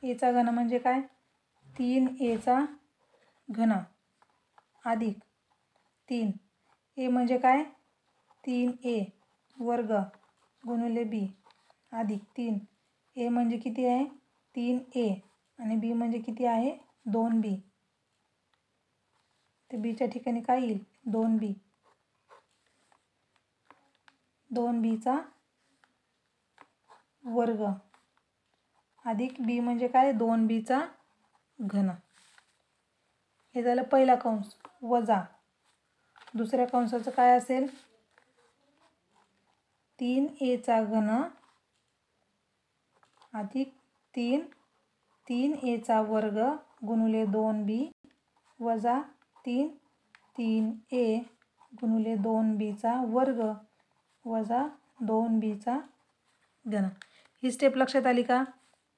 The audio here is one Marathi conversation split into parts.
एचा घन म्हणजे काय 3a घन अधिक 3 ए म्हणजे काय 3a वर्ग गुणिले b अधिक 3 ए म्हणजे किती आहे 3a आणि b म्हणजे किती आहे 2b. ते बीच्या ठिकाणी काय येईल 2b 2bचा वर्ग अधिक b म्हणजे काय 2bचा घन. हे झालं पहिला कंस वजा दुसऱ्या कंसाचं काय असेल 3a घन अधिक 3a वर्ग गुणिले 2b वजा 3a गुणिले 2bचा वर्ग वजा 2bचा घन. ही स्टेप लक्षात आली का?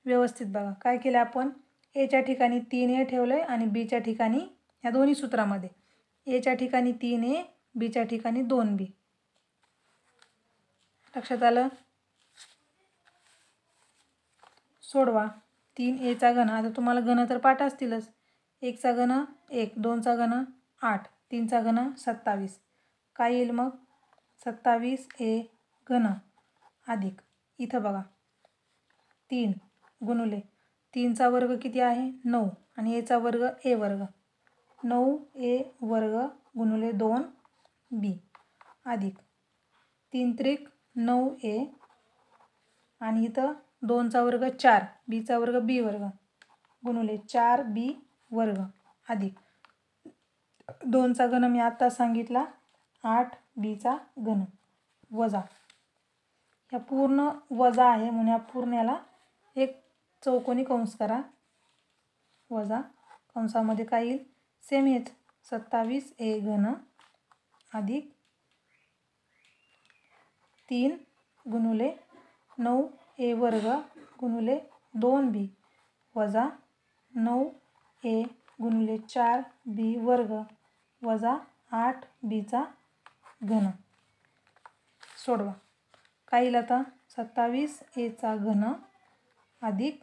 व्यवस्थित बघा काय केलं आपण एच्या ठिकाणी 3a ठेवलंय आणि बीच्या ठिकाणी ह्या दोन्ही सूत्रामध्ये एच्या ठिकाणी 3a बीच्या ठिकाणी 2b. लक्षात आलं? सोडवा 3a घन. आता तुम्हाला घन तर पाठ असतीलच. 1चा घन 1 2चा घन 8 3चा घन 27 काय येईल मग 27a घन अधिक इथं बघा 3 गुणिले 3चा वर्ग किती आहे 9 आणि aचा वर्ग a वर्ग 9a वर्ग गुणिले 2b अधिक 3 त्रिक 9a आणि इथं 2चा वर्ग 4 bचा वर्ग b वर्ग गुणिले 4b वर्ग अधिक 2चा घन मी आता सांगितला 8bचा घन वजा ह्या पूर्ण वजा आहे म्हणून या पूर्ण याला एक चौकोनी कंस करा वजा कंसामध्ये काय येईल सेम हेच 27a घन अधिक 3 गुणिले 9a वर्ग गुणिले 2b वजा 9a गुणिले 4b वर्ग वजा 8bचा घन. सोडवा काय येईल आता 27a घन अधिक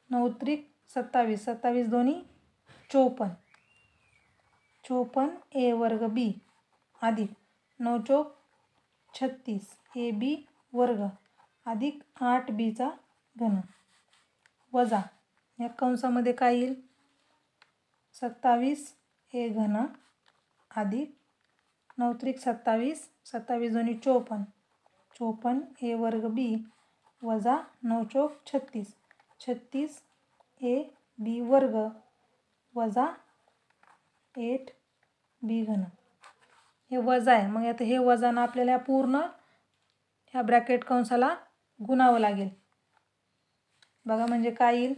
9 त्रिक 27 27 दोन्ही 54 54a वर्ग b अधिक 9 चौक 36 ab वर्ग अधिक 8bचा घन वजा या कंसामध्ये काय येईल 27a घन अधिक 9 त्रिक 27 27 दोन्ही 54 54a वर्ग b वजा 9 चौक 36 36ab वर्ग वजा 8b घन. हे वजा आहे मग आता हे वजानं आपल्याला पूर्ण ह्या ब्रॅकेट कंसाला गुणावं लागेल. बघा म्हणजे काय येईल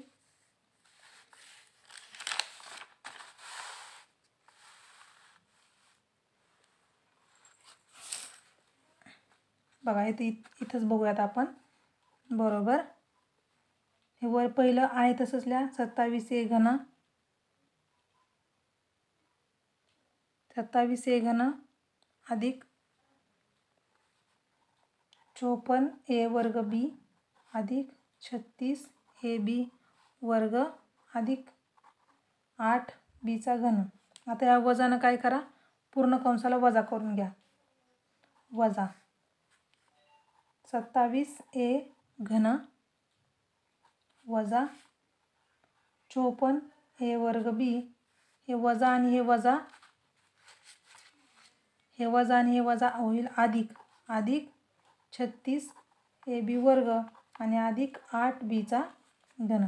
बघा इथंच बघूयात आपण बरोबर. हे वर पहिलं आहे तसंच लिहा 27a घन 27a घन अधिक 54a वर्ग b अधिक 36ab वर्ग अधिक 8bचा घन. आता या वजानं काय करा पूर्ण कंसाला वजा करून घ्या वजा 27a घन वजा 54a वर्ग b हे वजा आणि हे वजा हे वजा आणि हे वजा होईल अधिक अधिक 36ab वर्ग आणि अधिक 8bचा घन.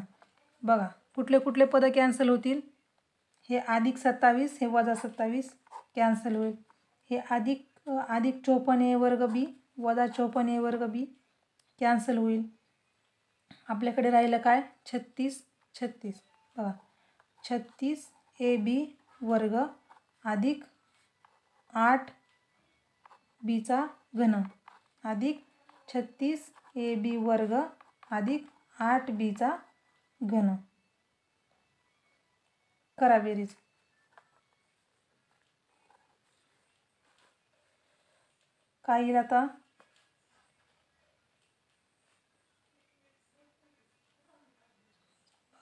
बघा कुठले कुठले पद कॅन्सल होतील हे अधिक 27 हे वजा 27 कॅन्सल होईल. हे अधिक 54a वर्ग b वजा 54a वर्ग b कॅन्सल होईल. आपल्याकडे राहिलं काय 36 36 बघा 36ab वर्ग अधिक 8bचा घन अधिक 36ab वर्ग अधिक 8bचा घन. करा बेरीज. काय येईल आता 36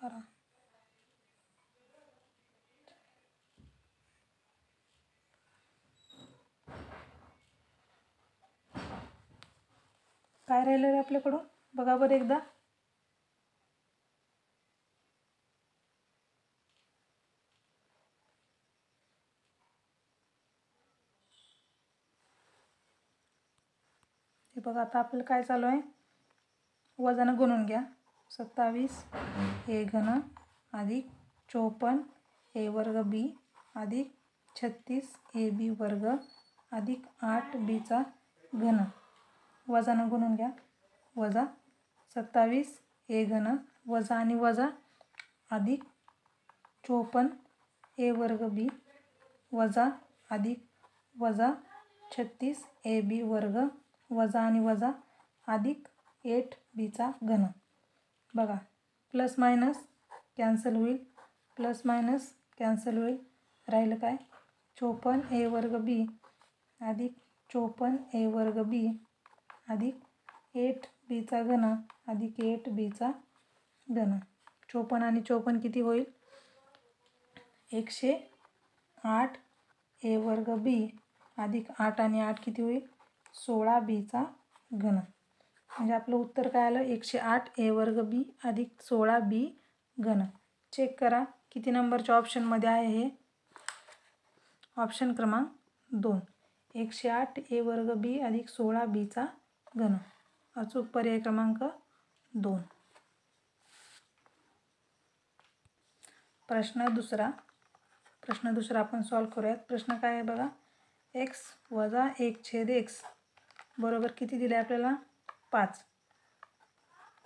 करा. काय राहिलं रे आपल्याकडून बघा बरं एकदा. हे बघा आता आपल्याला काय चालू आहे, वजानं गुणून घ्या. 27 ए घन अधिक 54 ए वर्ग बी अधिक 36 ए बी वर्ग अधिक 8 बीचा घन. वजानं गुणून घ्या. वजा 27 ए घन वजा आणि वजा अधिक 54 ए वर्ग बी वजा अधिक वजा 36 ए बी वर्ग वजा आणि वजा अधिक 8 बीचा घन. बघा प्लस मायनस कॅन्सल होईल, प्लस मायनस कॅन्सल होईल. राहिलं काय, 54 ए वर्ग बी अधिक 54 ए वर्ग बी अधिक 8 बीचा घन अधिक 8 बीचा घन. 54 आणि 54 किती होईल, 108 ए वर्ग बी अधिक 8 आणि 8 किती होईल, 16 बीचा घन. म्हणजे आपलं उत्तर काय आलं, 108 ए वर्ग बी अधिक 16 बी घन. चेक करा किती नंबरच्या ऑप्शनमध्ये आहे हे. ऑप्शन क्रमांक 2, 108 ए वर्ग बी अधिक 16 बीचा घन. अचूक पर्याय क्रमांक 2. प्रश्न दुसरा आपण सॉल्व करूयात. प्रश्न काय आहे बघा, x वजा 1/x बरोबर किती दिले आपल्याला, 5.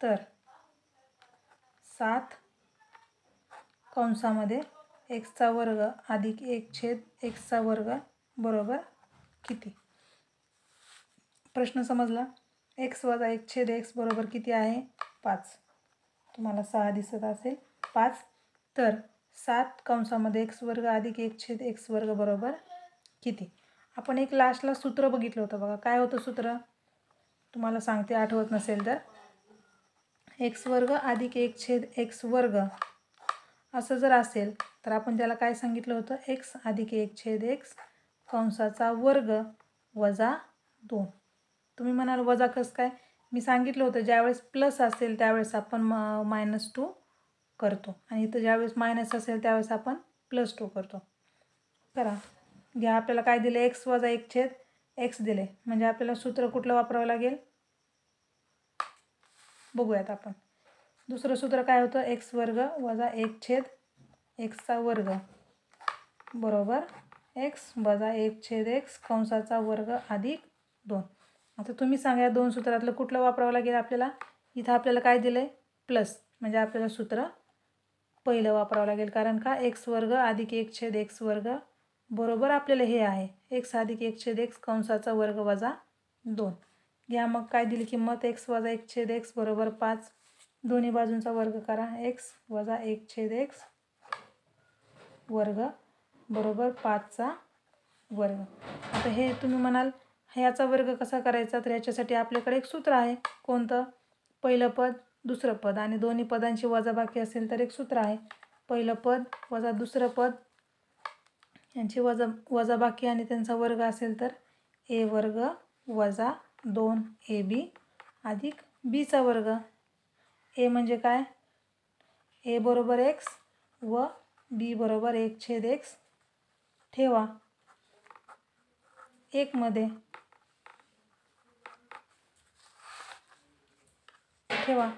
तर 7 कंसामध्ये x वर्ग अधिक 1/x वर्ग बरोबर किती. प्रश्न समजला. x वजा 1/x बरोबर किती आहे, 5. तुम्हाला 6 दिसत असेल, 5. तर 7 कंसामध्ये x वर्ग अधिक 1/x वर्ग बरोबर किती. आपण एक लास्टला सूत्र बघितलं होतं बघा. काय होतं सूत्र, तुम्हाला सांगते आठवत नसेल तर, x वर्ग अधिक 1/x वर्ग असं जर असेल तर आपण त्याला काय सांगितलं होतं, x अधिक 1/x कंसाचा वर्ग वजा 2. तुम्ही म्हणाल वजा कसं काय, मी सांगितलं होतं ज्यावेळेस प्लस असेल त्यावेळेस आपण -2 करतो आणि इथं ज्यावेळेस मायनस असेल त्यावेळेस आपण +2 करतो. करा घ्या. आपल्याला काय दिले, x वजा 1/x दिले, म्हणजे आपल्याला सूत्र कुठलं वापरावं लागेल बघूयात आपण. दुसरं सूत्र काय होतं, x वर्ग वजा 1/x वर्ग बरोबर x वजा 1/x कंसाचा वर्ग अधिक 2. आता तुम्ही सांगा या दोन सूत्रातलं कुठलं वापरावं लागेल आपल्याला. इथं आपल्याला काय दिलं आहे, प्लस, म्हणजे आपल्याला सूत्र पहिलं वापरावं लागेल. कारण का, x वर्ग अधिक 1/x वर्ग बरोबर आपल्याला हे आहे x अधिक 1/x कंसाचा वर्ग वजा 2. घ्या मग काय दिली किंमत, x वजा 1/x बरोबर 5. दोन्ही बाजूंचा वर्ग करा, x वजा 1/x वर्ग बरोबर 5चा वर्ग. आता हे तुम्ही म्हणाल ह्याचा वर्ग कसा करायचा, तर ह्याच्यासाठी आपल्याकडे एक सूत्र आहे. कोणतं, पहिलं पद दुसरं पद आणि दोन्ही पदांची वजाबाकी असेल तर एक सूत्र आहे. पहिलं पद वजा दुसरं पद यांची वजाबाकी आणि त्यांचा वर्ग असेल तर a वर्ग वजा 2ab अधिक bचा वर्ग. a म्हणजे काय, a बरोबर x व b बरोबर 1/x ठेवा 1 मध्ये ठेवा.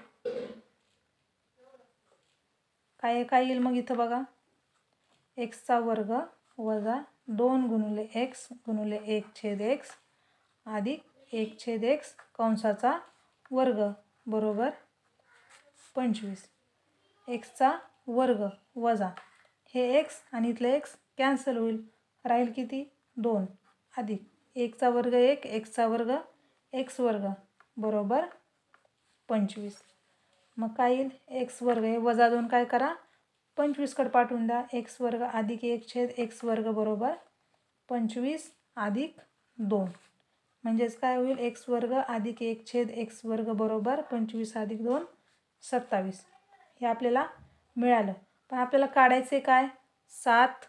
काय येईल मग इथं बघा, x वर्ग वजा 2 गुणिले x गुणिले 1/x अधिक 1/x कंसाचा वर्ग बरोबर 25. x वर्ग वजा हे x आणि इथलं x कॅन्सल होईल, राहील किती 2 अधिक 1 वर्ग 1 x वर्ग x वर्ग बरोबर 25. मग काय येईल, x वर्ग हे वजा 2 काय करा 25 कडे पाठवून द्या. x वर्ग अधिक 1/x वर्ग बरोबर 25 अधिक 2, म्हणजेच काय होईल, x वर्ग अधिक 1/x वर्ग बरोबर 25 अधिक 2 27. हे आपल्याला मिळालं. पण आपल्याला काढायचे काय 7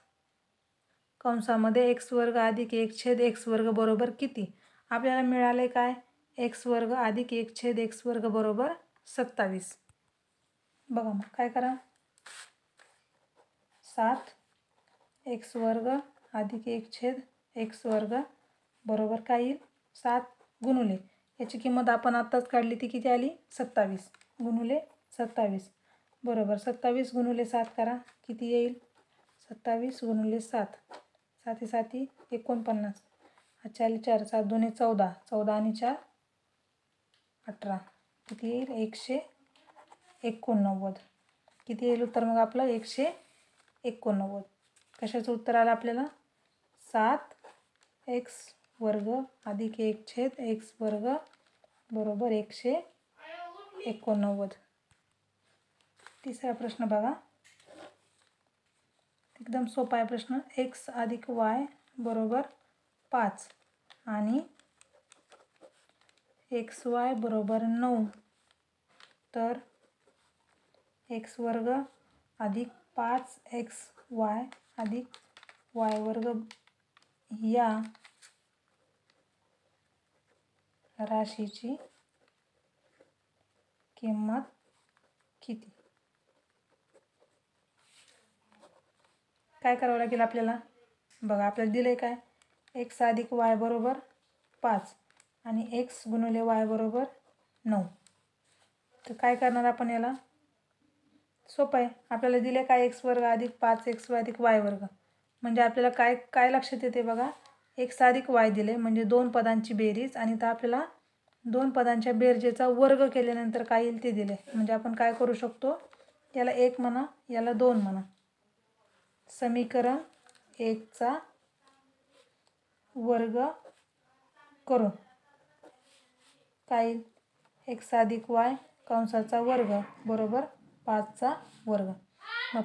कंसामध्ये एक्स वर्ग अधिक 1/x² बरोबर किती. आपल्याला मिळाले काय एक्स वर्ग अधिक 1/x² बरोबर 27. बघा मग काय करा 7x² अधिक 1/x² बरोबर काय येईल 7 गुणुले याची किंमत आपण आत्ताच काढली ती किती आली 27 गुणुले 27 बरोबर 27 गुणुले 7 करा किती येईल 27 गुणुले 7 7 7 49 4 4 7 2 14 14 आणि 4 18 किती येईल 189 किती येईल उत्तर मग आपलं 189. कशाचं उत्तर आलं आपल्याला 7x² अधिक 1/x² बरोबर 189. तिसरा प्रश्न बघा एकदम सोपा आहे प्रश्न. x अधिक y बरोबर 5 आणि xy बरोबर 9 तर x² अधिक 5xy अधिक y² या राशीची किंमत किती. काय करावं लागेल आपल्याला बघा आपल्याला दिले काय x अधिक y बरोबर 5 आणि x गुणिले y बरोबर 9. तर काय करणार आपण याला सोपं आहे. आपल्याला दिले काय x² अधिक 5xy अधिक y² म्हणजे आपल्याला काय काय लक्षात येते बघा x अधिक y दिले म्हणजे दोन पदांची बेरीज आणि तर आपल्याला दोन पदांच्या बेरजेचा वर्ग केल्यानंतर काय येईल ते दिले. म्हणजे आपण काय करू शकतो याला 1 म्हणा याला 2 म्हणा. समीकरण 1 चा वर्ग करून काय येईल x अधिक y कंसाचा वर्ग बरोबर 5 चा वर्ग. मग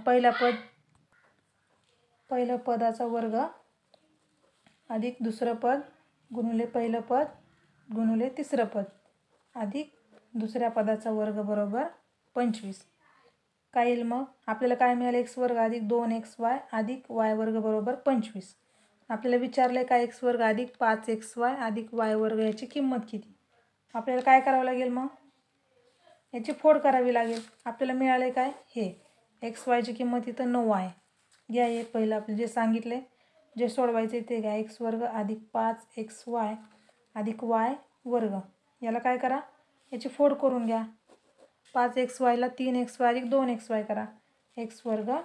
पहिलं पदाचा वर्ग अधिक दुसरं पद गुणिले पहिलं पद गुणिले तिसरं पद अधिक दुसऱ्या पदाचा वर्ग बरोबर 25. काय येईल मग आपल्याला काय मिळालं x² अधिक 2xy अधिक y² बरोबर 25. आपल्याला विचारले काय x² अधिक 5xy अधिक y² याची किंमत किती. आपल्याला काय करावं लागेल मग याची फोड करावी लागेल. आपल्याला मिळाले काय हे xy ची किंमत इथं 9 आहे. घ्या हे पहिलं आपलं जे सांगितले जे सोडवायचे ते घ्या x² अधिक 5xy अधिक y² याला काय करा याची फोड करून घ्या. 5xy ला 3xy अधिक 2xy करा x²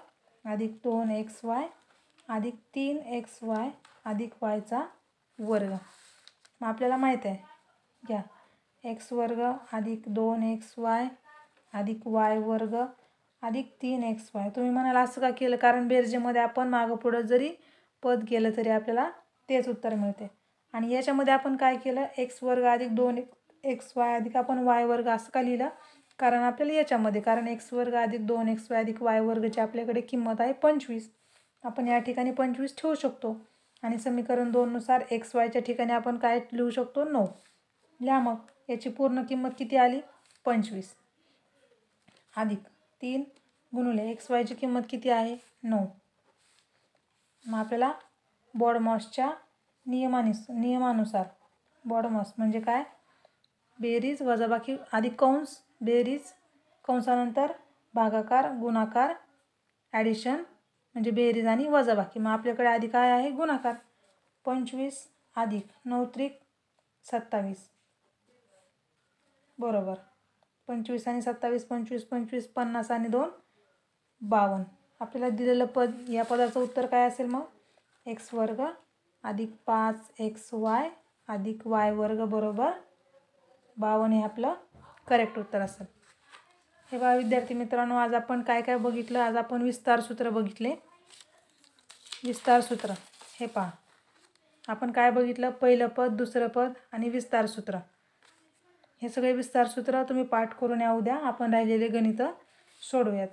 अधिक 2xy अधिक 3xy अधिक y². मग आपल्याला माहीत आहे घ्या x² अधिक 2xy अधिक y² अधिक 3xy. तुम्ही म्हणाल असं का केलं कारण बेरजेमध्ये आपण मागं पुढं जरी पद केलं तरी आपल्याला तेच उत्तर मिळते. आणि याच्यामध्ये आपण काय केलं x² अधिक 2xy अधिक आपण y² असं का लिहिलं कारण आपल्याला याच्यामध्ये कारण x² अधिक 2xy अधिक y² ची आपल्याकडे किंमत आहे 25. आपण या ठिकाणी 25 ठेवू शकतो आणि समीकरण 2 नुसार xy च्या ठिकाणी आपण काय लिहू शकतो 9. लिहा मग याची पूर्ण किंमत किती आली 25 अधिक 3 गुणिले xy ची किंमत किती आहे 9. मग आपल्याला बॉडमॉसच्या नियमानुसार बॉडमॉस म्हणजे काय बेरीज वजाबाकी अधिक कंस बेरीज कंसानंतर भागाकार गुणाकार ॲडिशन म्हणजे बेरीज आणि वजाबाकी. मग आपल्याकडे आधी काय आहे गुणाकार 25 अधिक 9 त्रिक 27 बरोबर 25 आणि 27 25 25 50 आणि 2 52. आपल्याला दिलेलं पद या पदाचं उत्तर काय असेल मग x² अधिक 5xy अधिक y² बरोबर 52 हे आपलं करेक्ट उत्तर असेल. हे बघा विद्यार्थी मित्रांनो आज आपण काय काय बघितलं. आज आपण विस्तार सूत्र बघितले. विस्तार सूत्र हे पहा आपण काय बघितलं पहिलं पद दुसरं पद आणि विस्तार सूत्र. हे सगळे विस्तार सूत्र तुम्ही पाठ करून या. उद्या आपण राहिलेले गणित सोडवूयात.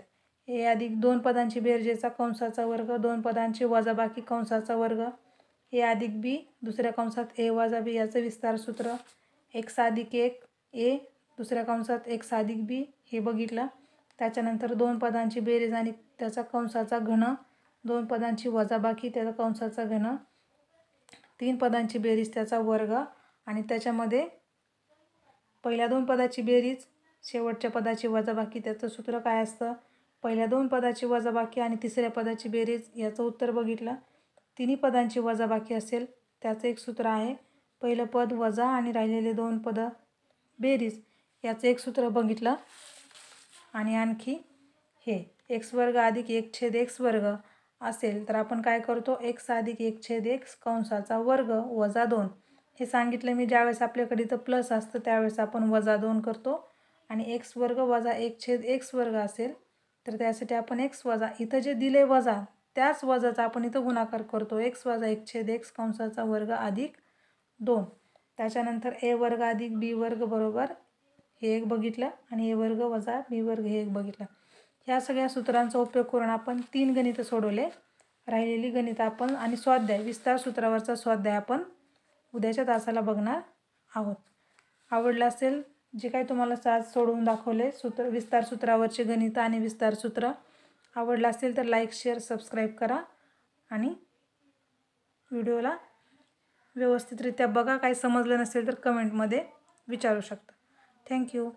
a अधिक 2 पदांची बेरजेचा कंसाचा वर्ग 2 पदांची वजाबाकी कंसाचा वर्ग a अधिक b दुसऱ्या कंसात a वजा b याचं विस्तार सूत्र x अधिक 1 a दुसऱ्या कंसात x अधिक b हे बघितलं. त्याच्यानंतर 2 पदांची बेरीज आणि त्याचा कंसाचा घन, 2 पदांची वजाबाकी त्याचा कंसाचा घन, 3 पदांची बेरीज त्याचा वर्ग आणि त्याच्यामध्ये पहिल्या 2 पदाची बेरीज शेवटच्या पदाची वजाबाकी त्याचं सूत्र काय असतं, पहिल्या 2 पदाची वजाबाकी आणि तिसऱ्या पदाची बेरीज याचं उत्तर बघितलं. तिन्ही पदांची वजाबाकी असेल त्याचं एक सूत्र आहे, पहिलं पद वजा आणि राहिलेले 2 पदं बेरीज याचं एक सूत्र बघितलं. आणि आणखी हे x वर्ग अधिक 1/x वर्ग असेल तर आपण काय करतो, x अधिक 1/x कंसाचा वर्ग वजा 2 हे सांगितलं मी. ज्यावेळेस आपल्याकडे इथं प्लस असतं त्यावेळेस आपण वजा 2 करतो आणि x वर्ग वजा 1/x वर्ग असेल तर त्यासाठी आपण x वजा इथं जे दिले वजा त्याच वजाचा आपण इथं गुणाकार करतो, x वजा 1/x कंसाचा वर्ग अधिक 2. त्याच्यानंतर a वर्ग अधिक b वर्ग बरोबर हे एक बघितलं आणि a वर्ग वजा b वर्ग हे एक बघितलं. ह्या सगळ्या सूत्रांचा उपयोग करून आपण 3 गणितं सोडवले. राहिलेली गणितं आपण आणि स्वाध्याय विस्तार सूत्रावरचा स्वाध्याय आपण उद्याच्या तासाला बघणार आहोत. आवडलं असेल जे काही तुम्हाला आज सोडवून दाखवले विस्तार सूत्रावरचे गणितं आणि विस्तार सूत्र आवडलं असेल तर लाईक शेअर सबस्क्राईब करा आणि व्हिडिओला व्यवस्थितरित्या बघा. काही समजलं नसेल तर कमेंटमध्ये विचारू शकता. थँक्यू.